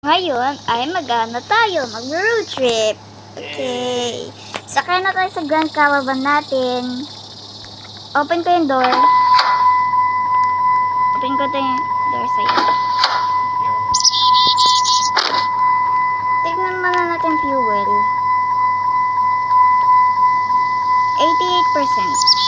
Ngayon ay mag-ano tayo, mag-road trip. Okay. Sakay na tayo sa Grand Caravan natin. Open ko yung door. Open ko ito yung door sa'yo. Tignan muna natin fuel. 88%.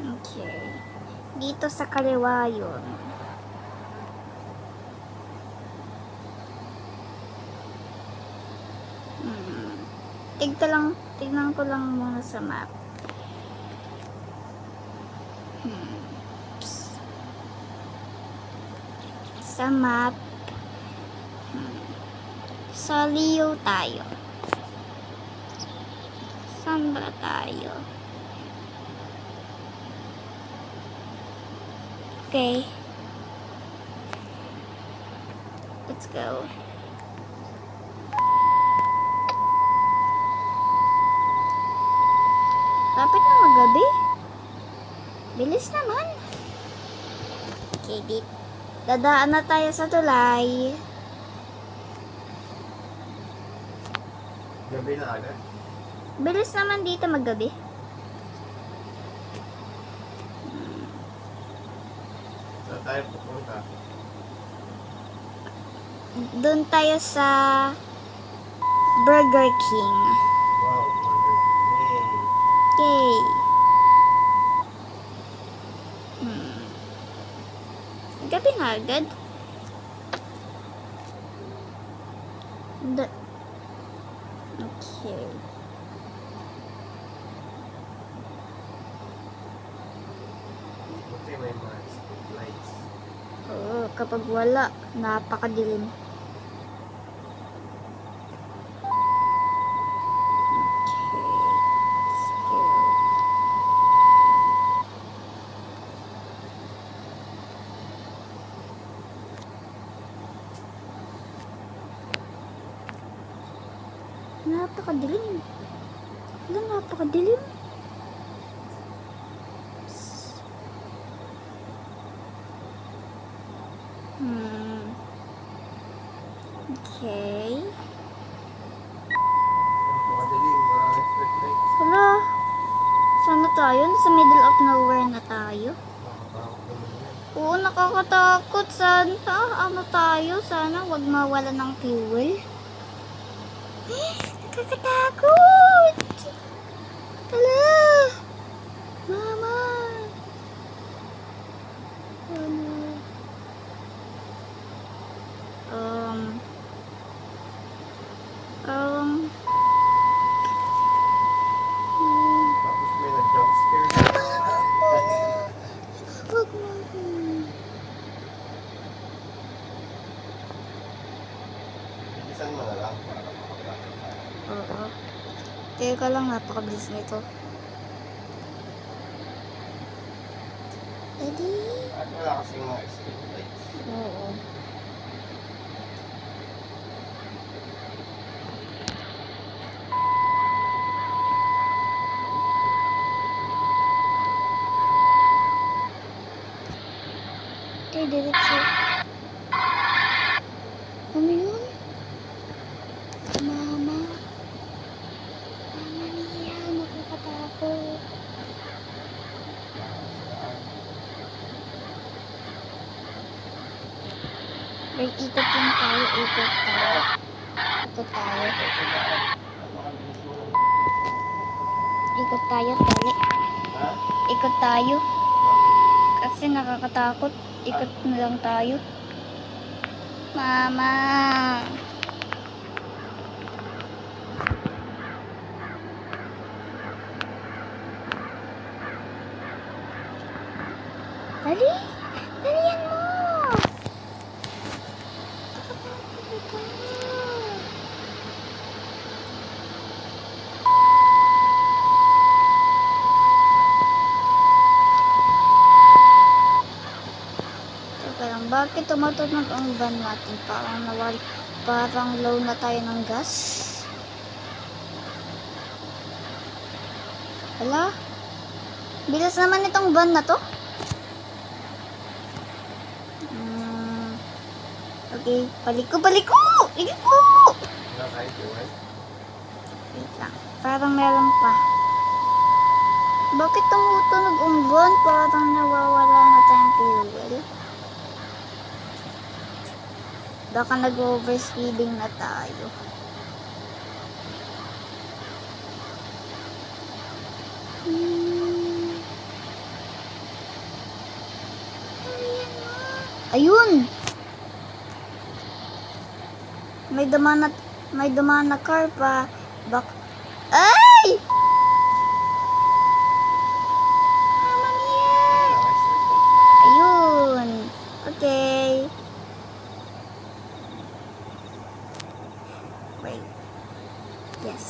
Okay. Dito sa kaliwa yun. Tignan ko lang muna sa map. Sa map. Sa Leo tayo. Saan ba tayo? Okay. Let's go. Lapit na magabi. Bilis naman. Okay, dadaan na tayo sa tulay. Gabi na agad. Bilis naman dito maggabi. Saan tayo pupunta? Doon tayo sa Burger King. Wow, burger. Yay! Gabi na agad. Okay. Buti may mga street lights. Oo, kapag wala, napakadilim. Napakadilim. Napakadilim. Okay. Napakadilim, walang street lights. Wala. Sana tayo? Sa middle of nowhere na tayo. Nakakatakot naman yan. Oo, nakakatakot. Sana, ano tayo? Sana wag mawala ng fuel. Nakakatakot! Hala! Mama! Ano? Tapos may nag-jump scare. Wag mo. Bilisan mo na lang para makapagpapit tayo. Oo. Teka lang, napakabilis nito. Daddy? At wala kasing mga street lights. Oo. Okay, diretso. Ano yun? Mama. Mama niya, nakakatakot. Wait, ikot lang tayo, ikot tayo. Ikot tayo. Ikot tayo, tali. Ha? Ikot tayo. Bakit? Kasi nakakatakot. Ikot na lang tayo. Mama. Dali. Dalian mo. Teka lang, bakit tumatunog ang van natin? Parang low na tayo ng gas. Hala? Bilis naman itong van na to. Okay, paliko! Iliko! Wala kahit iwan. Wait lang, parang meron pa. Bakit tumutunog ang van? Parang nawawala na tayong fuel. Baka nag-overspeeding na tayo. Ayun! May dumaan na car pa. Ay! Naman yan! Ayun. Okay. Wait. Yes.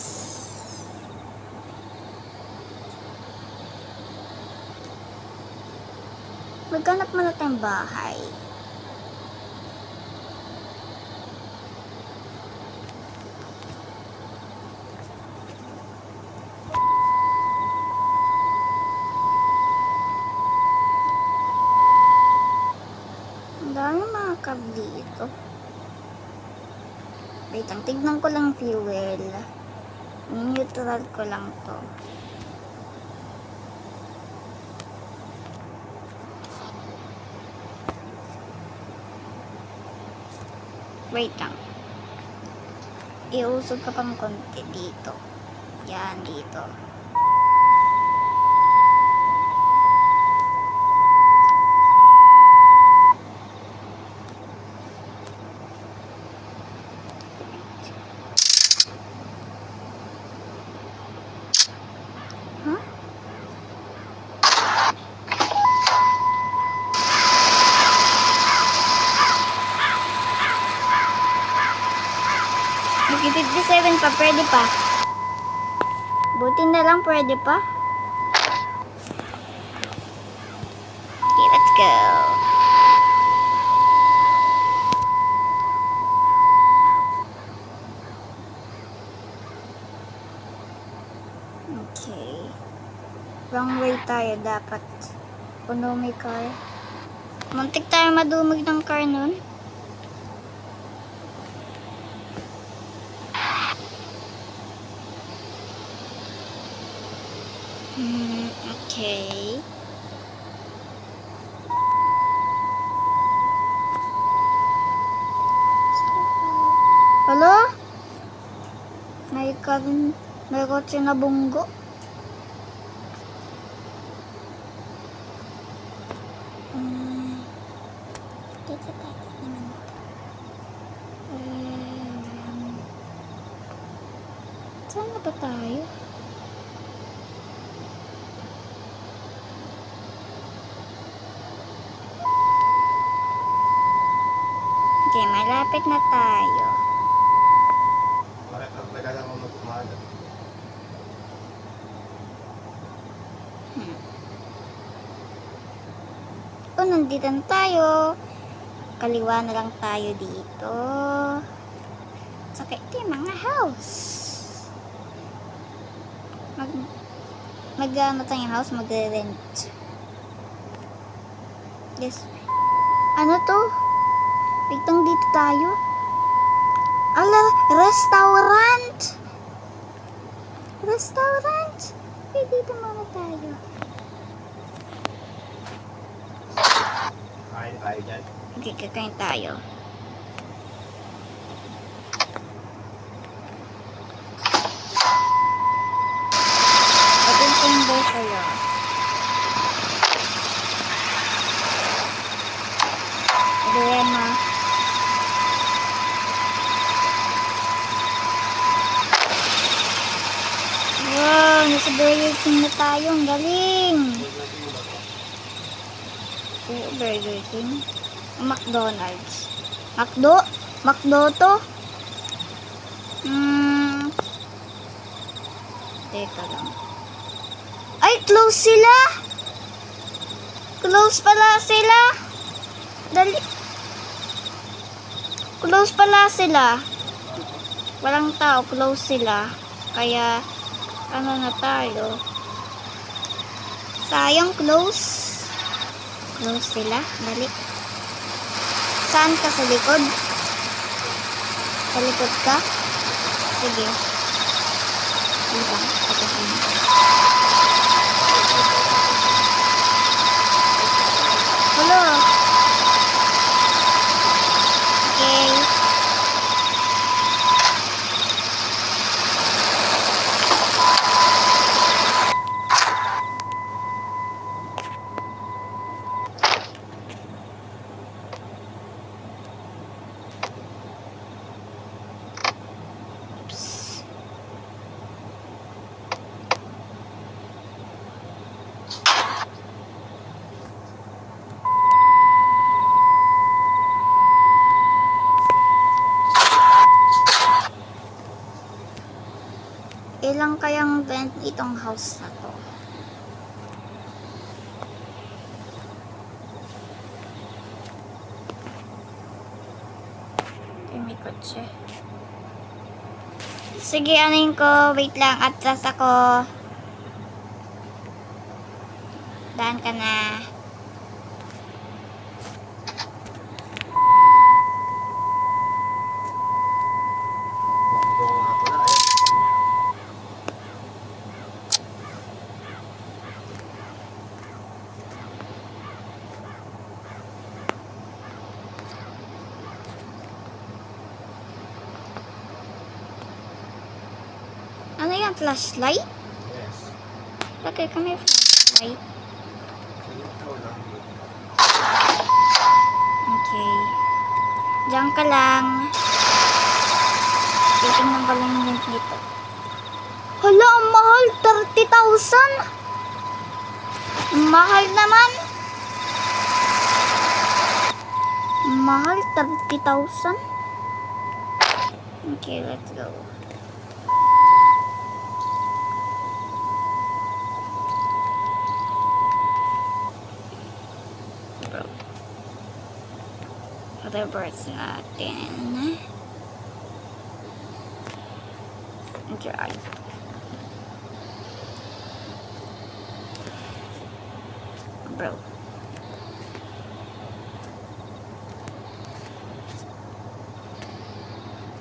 Maghanap muna tayong bahay. Ang dami mga cab dito. Wait lang, tignan ko lang fuel. Neutral ko lang to. Wait lang. Iusog ka pang konti dito. Yan, dito. Huh? Mag-57 pa, pwede pa. Buti na lang, pwede pa. Okay, let's go. Okay. Wrong way tayo dapat. Puno may car. Muntik tayo madumog ng car nun. Okay. Hello? May kotse na bunggo. Saan na ba tayo? Okay, malapit na tayo. Bakit ang tagal ang umaga? Oh, nandito na tayo. Kaliwa na lang tayo dito. Saka ito yung mga house. Mag-ano tayong house, magre-rent. Yes. Ano to? Bigtang dito tayo. Ala, restaurant! Restaurant! Okay, dito muna tayo. Kain tayo dyan. Okay, kakain tayo. Open finger sa'yo. Adorema. Wow, nasa Burger King na tayo. Ang galing. Oo, Burger King. McDonald's. McDo? McDo to? Teka lang. Ay, close sila! Close pala sila! Dali. Close pala sila. Walang tao, close sila. Kaya, ano na tayo? Sayang, close. Close sila. Dali. Saan ka? Sa likod? Sa likod ka? Sige. Dito. Hello. Okay. Ilang kayang rent itong house na to? May kotse. Sige, anin ko. Wait lang. Atras ako. Daan ka na. Ito nga pala. Ano yan? Flashlight? Yes. Bakit kami flashlight? Sige, ikaw lang. Okay. Diyan ka lang. Titingnan ko lang yung dito. Hala, ang mahal. 30,000. Mahal naman. Mahal, 30,000. Okay, let's go. Bro. Other birds natin. Drive. Bro.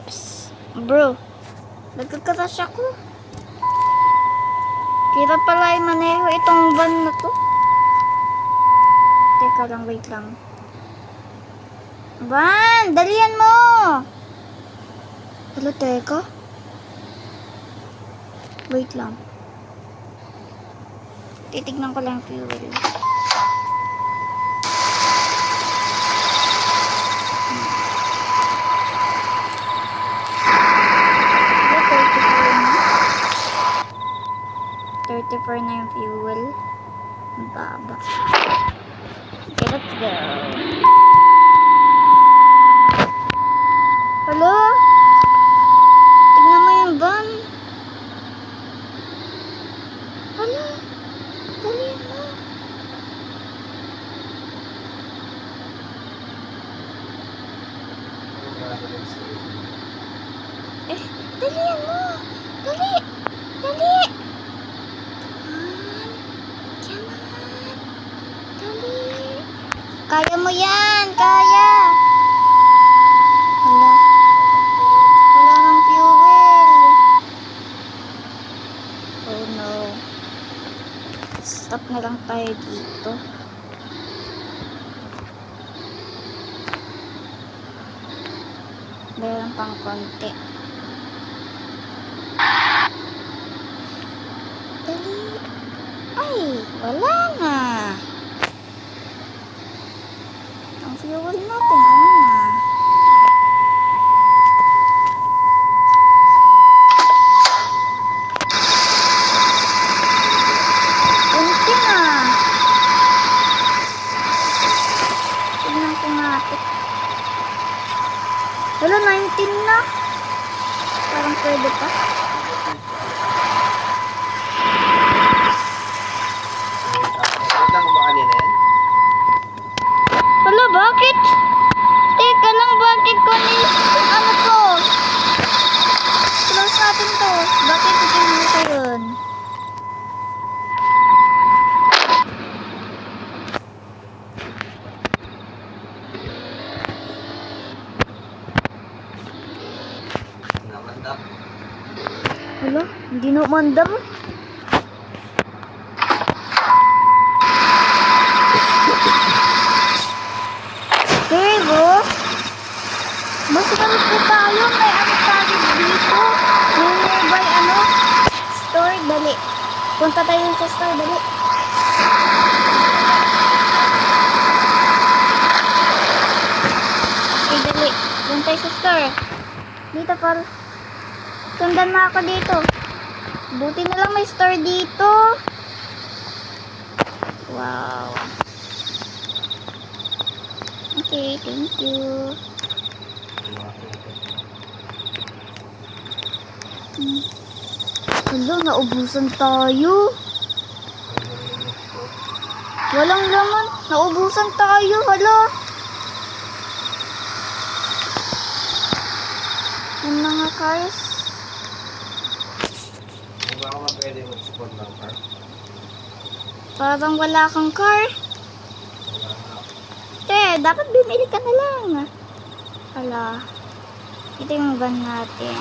Psst. Bro. Nagkakarash ako. Kira pala yung maneho itong van na to. Teka lang, wait lang. Van, dalian mo! Hello, teka. Wait lang. Titignan ko lang fuel. Hello, 34 na yung fuel. Ang baba. Okay, let's go. Hello? Tignan mo yung van. Hello? Dali mo. Dali mo. Dali. Dali. Come on. Dali. Kaya mo yan. Kaya. Hala. Wala nang fuel. Oh no. Stop na lang tayo dito. Meron pang konti. Dali. Ay, wala na. Ang fuel natin, ano na. Konti na. Tignan ko nga ito. Hala, Parang pwede pa. Wait lang mo ba kanina yan? Hala, bakit? Teka lang, bakit ko ano to? Close natin to. Bakit hindi mo ito yun? Namandap. Hala, hindi na umandam. Pero, mas ganit po tayo. May ano tayo dito. May nearby store. Dali. Punta tayo sa store. Dali. Okay, dali. Punta tayo sa store. Dito, Paul. Sundan na ako dito. Buti na lang may store dito. Wow. Okay, thank you. Hala, naubusan tayo. Walang laman. Naubusan tayo. Hala. Yung mga cars. Hindi ba ako pwede mag-spawn ng car? Parang wala kang car. Wala na ako. Te, dapat bumili ka na lang. Hala. Ito yung van natin.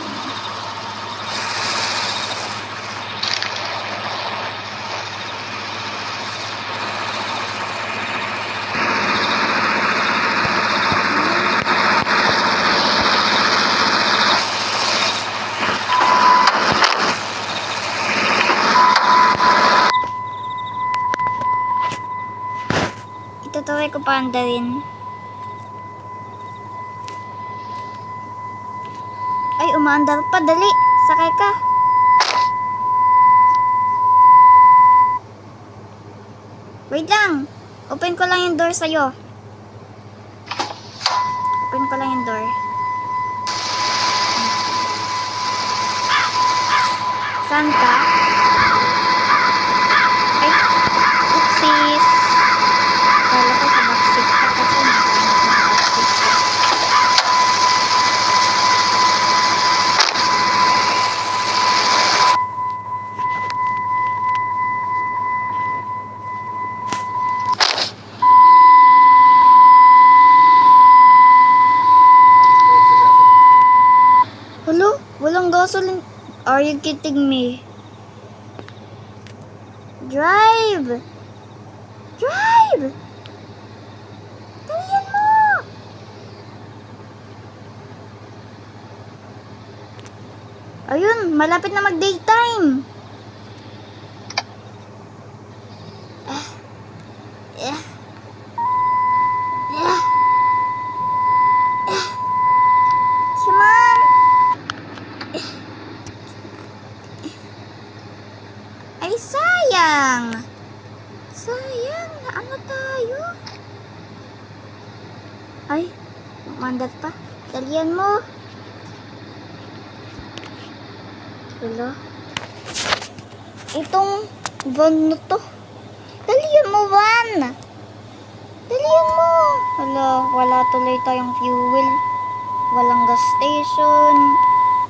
Itutry ko pa andarin. Ay, umaandar pa. Dali. Sakay ka. Wait lang. Open ko lang yung door sa'yo. Open ko lang yung door. Saan ka? Ay, oopsies. Kala ko sa backseat ka kasi nakaano ko sa backseat ka. Hello? Walang gasoline. Are you kidding me? Drive! Drive! Dalian mo! Ayun, malapit na mag-daytime. Come on! Ay, sayang! Sayang, ano tayo? Ay, mandat pa. Dalian mo. Wala. Itong van na to. Dalian mo, van! Dalian mo! Wala tuloy tayong fuel. Walang gas station.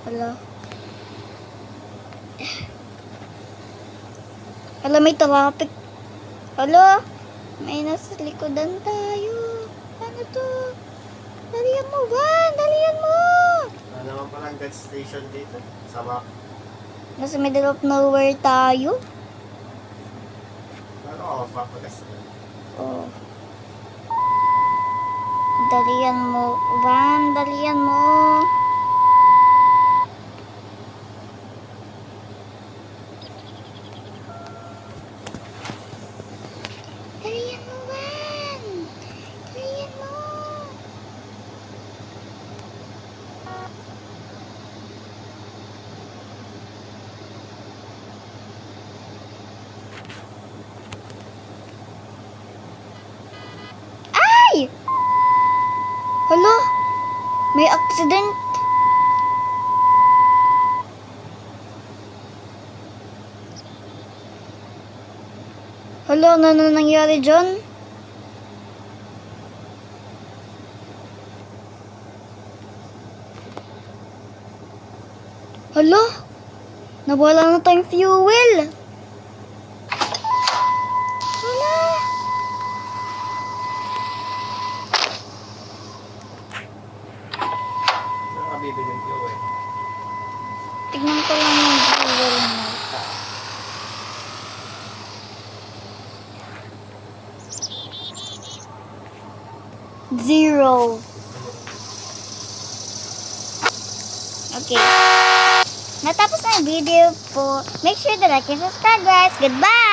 Wala. Hala, may traffic. Hala, may nasa likodan tayo. Ano to? Dalian mo, van! Dalian mo! Wala naman palang gas station dito. Sa map. Nasa middle of nowhere tayo. Ano ako, papagas na. Oh. Dalian mo, van. Dalian mo. Dalian mo, van. Dalian mo. Ay! Hala, may accident. Hala, ano na nangyari dyan? Hala, nawala na tayong fuel. Hala. Saan ka bibili ng fuel? Tignan ko lang yung fuel nito. Zero. Okay. Natapos na yung video po. Make sure to like and subscribe, guys. Goodbye!